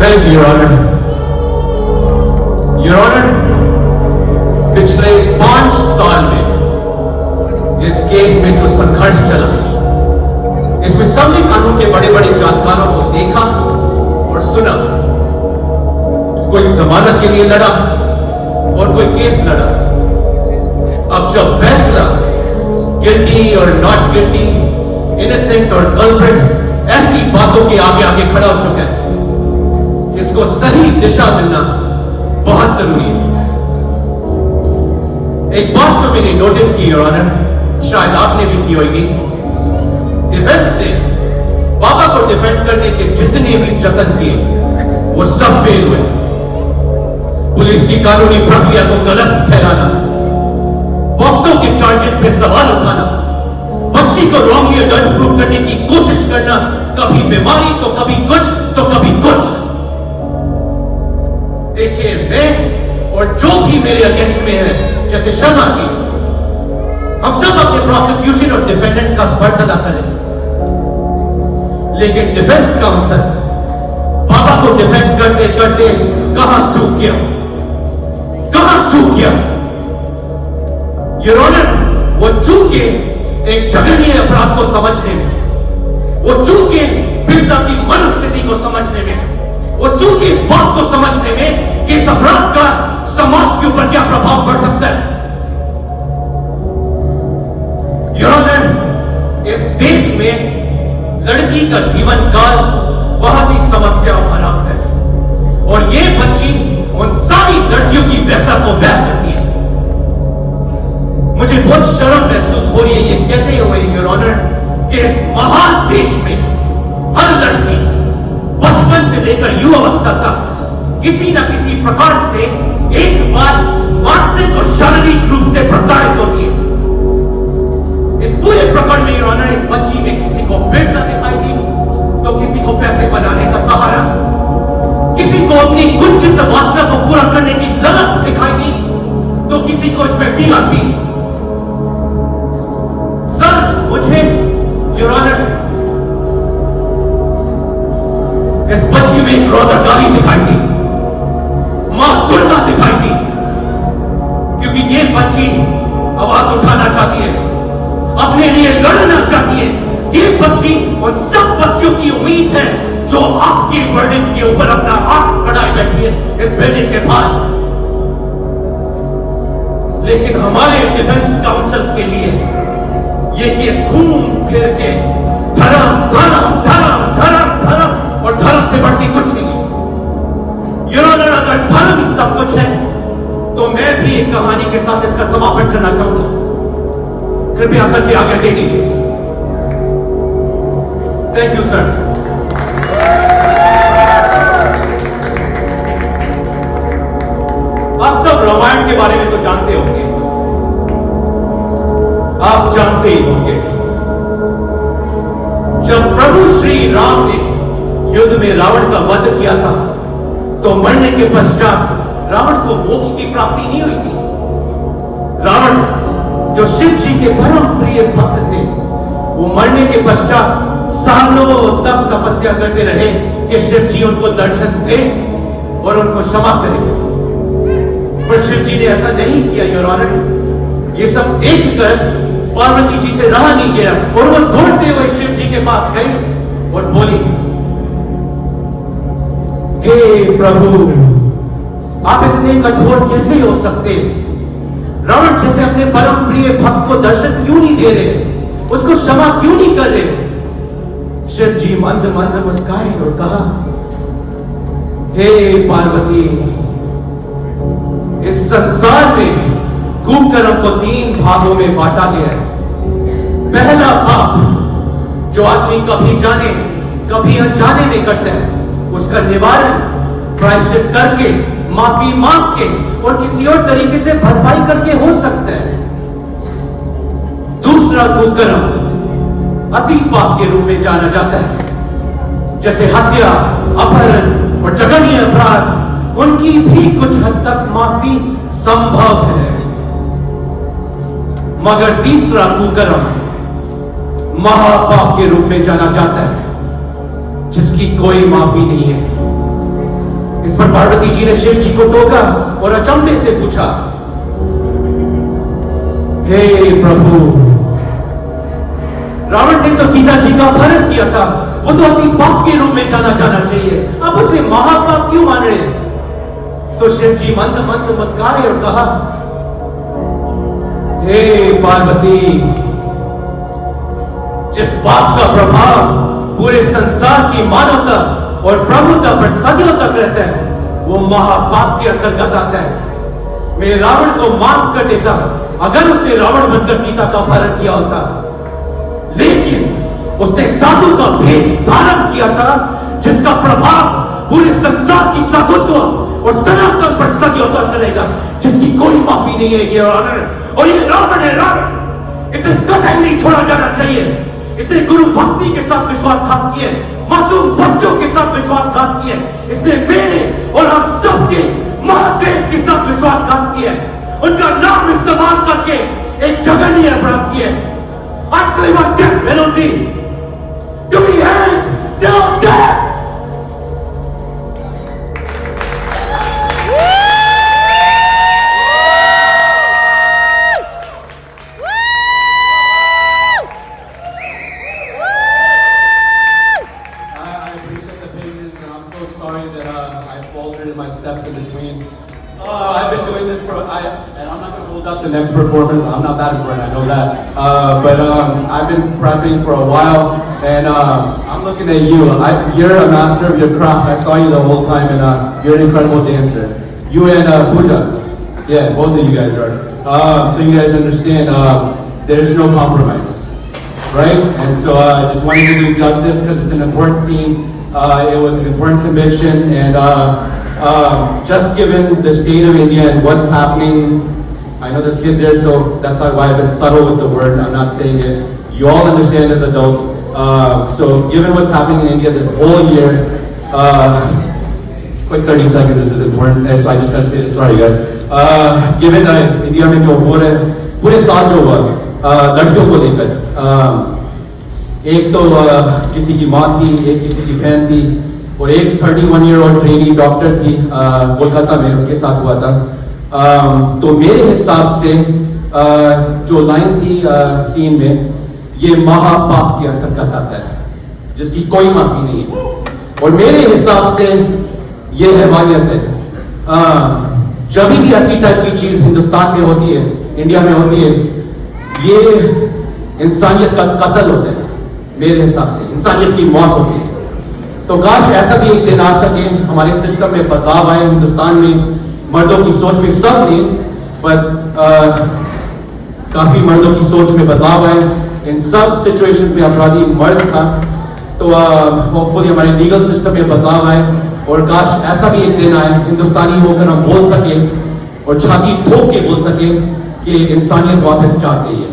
Thank you, Your Honor. Your Honor, पिछले 5 साल में इस केस में जो संघर्ष चला, इसमें सबने कानून के बड़े बड़े जानकारों को देखा और सुना। कोई जमानत के लिए लड़ा और कोई केस लड़ा। अब जब फैसला गिल्टी और नॉट गिल्टी, इनोसेंट और कल्प्रिट, ऐसी बातों के आगे आगे खड़ा हो चुका है, इसको सही दिशा मिलना बहुत जरूरी है। एक बात जो मैंने नोटिस की, योर ऑनर, शायद आपने भी की होगी, डिफेंस ने बाबा को डिफेंड करने के जितने भी जतन किए वो सब फेल हुए। पुलिस की कानूनी प्रक्रिया को गलत ठहराना, बॉक्सों के चार्जेस पे सवाल उठाना, बच्ची को रॉन्गली अडल्ट प्रूव करने की कोशिश करना, कभी बीमारी तो कभी कुछ तो कभी कुछ। देखिए, मैं और जो भी मेरे अगेंस्ट में है, जैसे शर्मा जी, हम सब अपने प्रोसिक्यूशन और डिफेंडेंट का फर्ज अदा करें, लेकिन डिफेंस काउंसिल बाबा को डिफेंड करते करते कहां चूक गया, कहां चूक गया। योर ऑनर, वो चूके एक जघन्य अपराध को समझने में, वो चूके पीड़िता की मनोस्थिति को समझने में, वो चूके इस बात को समझने में कि इस अपराध का समाज के ऊपर क्या प्रभाव पड़ सकता है। योर ऑनर, इस देश में लड़की का जीवन काल बहुत ही समस्या भरा है और ये बच्ची उन सारी लड़कियों की व्यथा को बयान करती है। मुझे बहुत शर्म महसूस हो रही है ये कहते हुए, योर ऑनर, कि इस महान देश में हर लड़की बचपन से लेकर युवावस्था तक किसी न किसी प्रकार से एक बार मानसिक और शारीरिक रूप से प्रताड़ित होती है। इस पूरे प्रकरण में, योर ऑनर, इस बच्ची में किसी को प्रेरणा दिखाई दी तो किसी को पैसे बनाने का सहारा, किसी को अपनी कुंठित वासना को पूरा करने की ललक दिखाई दी तो किसी को इसमें टीआरपी। सर, मुझे, योर ऑनर, इस बच्ची में एक रोदरगारी दिखाई दी, मां दुर्गा दिखाई दी, क्योंकि ये बच्ची आवाज उठाना चाहती है, अपने लिए लड़ना चाहती है। ये बच्ची उन सब बच्चियों की उम्मीद है जो आपकी वर्डिंग के ऊपर अपना हाथ खड़ाए बैठी है इस बिल्डिंग के बाहर। लेकिन हमारे डिफेंस काउंसिल के लिए ये केस घूम फिर के धर्म धर्म धर्म धर्म धर्म और धर्म से बढ़ती कुछ नहीं है। योर ऑनर, अगर धर्म ही सब कुछ है तो मैं भी एक कहानी के साथ इसका समापन करना चाहूंगा। कृपया करके आगे दे दीजिए। Thank you sir. आप सब रामायण के बारे में तो जानते होंगे, आप जानते ही होंगे, जब प्रभु श्री राम ने युद्ध में रावण का वध किया था तो मरने के पश्चात रावण को मोक्ष की प्राप्ति नहीं हुई थी। रावण, जो शिव जी के परम प्रिय भक्त थे, वो मरने के पश्चात सालों तक तपस्या करते रहे कि शिव जी उनको दर्शन दे और उनको क्षमा करें, पर शिव जी ने ऐसा नहीं किया। योर ऑनर, ये सब देखकर पार्वती जी से रहा नहीं गया और वो दौड़ते हुए शिव जी के पास गई और बोली, हे प्रभु, आप इतने कठोर कैसे हो सकते? रावण जैसे अपने परम प्रिय भक्त को दर्शन क्यों नहीं दे रहे, उसको क्षमा क्यों नहीं कर रहे? शिव जी मंद मंद मुस्काए और कहा, हे पार्वती, इस संसार में कुकर्म को 3 भागों में बांटा गया है। पहला पाप जो आदमी कभी जाने कभी अनजाने में करता है, उसका निवारण प्रायश्चित करके, माफी मांग के और किसी और तरीके से भरपाई करके हो सकता है। दूसरा कुकर्म अति पाप के रूप में जाना जाता है, जैसे हत्या, अपहरण और जघन्य अपराध, उनकी भी कुछ हद तक माफी संभव है। मगर तीसरा कुकर्म महापाप के रूप में जाना जाता है, जिसकी कोई माफी नहीं है। इस पर पार्वती जी ने शिव जी को टोका और अचंभे से पूछा, हे प्रभु, रावण ने तो सीता जी का अपहरण किया था, वो तो अपनी पाप के रूप में जाना चाहिए, अब उसे महापाप क्यों मान रहे? तो शिव जी मंद मंद मुस्काए और कहा, हे पार्वती, जिस पाप का प्रभाव पूरे संसार की मानवता और प्रभुता पर सदियों तक रहता है, वो महापाप के अंतर्गत आता है। मैं रावण को माफ कर देता अगर उसने रावण बनकर सीता का अपहरण किया होता, लेकिन उसने साधु का भेष धारण किया था, जिसका प्रभाव पूरे संसार की साधुत्व और सनातन पर सदियों तक रहेगा, जिसकी कोई माफी नहीं है। ये और ये रावण है, रावण, इसे कतई नहीं छोड़ा जाना चाहिए। इसने गुरु भक्ति के साथ विश्वासघात किए, मासूम बच्चों के साथ विश्वासघात किए, इसने मेरे और हम सबके महादेव के साथ विश्वासघात किया, उनका नाम इस्तेमाल करके एक जघन्य अपराध किए। I claim a death penalty to be hanged till death. I've been doing this and I'm not going to hold up the next performance. I'm not that important, I know that. But I've been prepping for a while, and I'm looking at you. You're a master of your craft. I saw you the whole time, and you're an incredible dancer. You and Pooja, yeah, both of you guys are. So you guys understand, there's no compromise, right? And so I just wanted to do justice because it's an important scene. It was an important conviction, and just given the state of India and what's happening, I know there's kids here, so that's why I've been subtle with the word. I'm not saying it. You all understand as adults. So given what's happening in India this whole year, quick 30 seconds, this is important. So I just gotta say this, sorry guys. Given India में जो हो रहा है, पूरे साल जो हुआ लड़कियों को लेकर, एक तो किसी की माँ थी, एक किसी की बहन थी, और एक 31-year-old ट्रेनी डॉक्टर थी कोलकाता में, उसके साथ हुआ था। तो मेरे हिसाब से जो लाइन थी सीन में, ये महापाप के अंतर्गत आता है, जिसकी कोई माफी नहीं है, और मेरे हिसाब से ये हैवानियत है। जब भी ऐसी टाइप की चीज हिंदुस्तान में होती है, इंडिया में होती है, ये इंसानियत का कत्ल होता है। मेरे हिसाब से इंसानियत की मौत होती है। तो काश ऐसा भी एक दिन आ सके, हमारे सिस्टम में बदलाव आए, हिंदुस्तान में मर्दों की सोच में, सब नहीं पर काफी मर्दों की सोच में बदलाव आए। इन सब सिचुएशंस में अपराधी मर्द था, तो होपफुली हमारे लीगल सिस्टम में बदलाव आए, और काश ऐसा भी एक दिन आए, हिंदुस्तानी होकर हम बोल सके और छाती ठोक के बोल सके कि इंसानियत वापस चाहती है।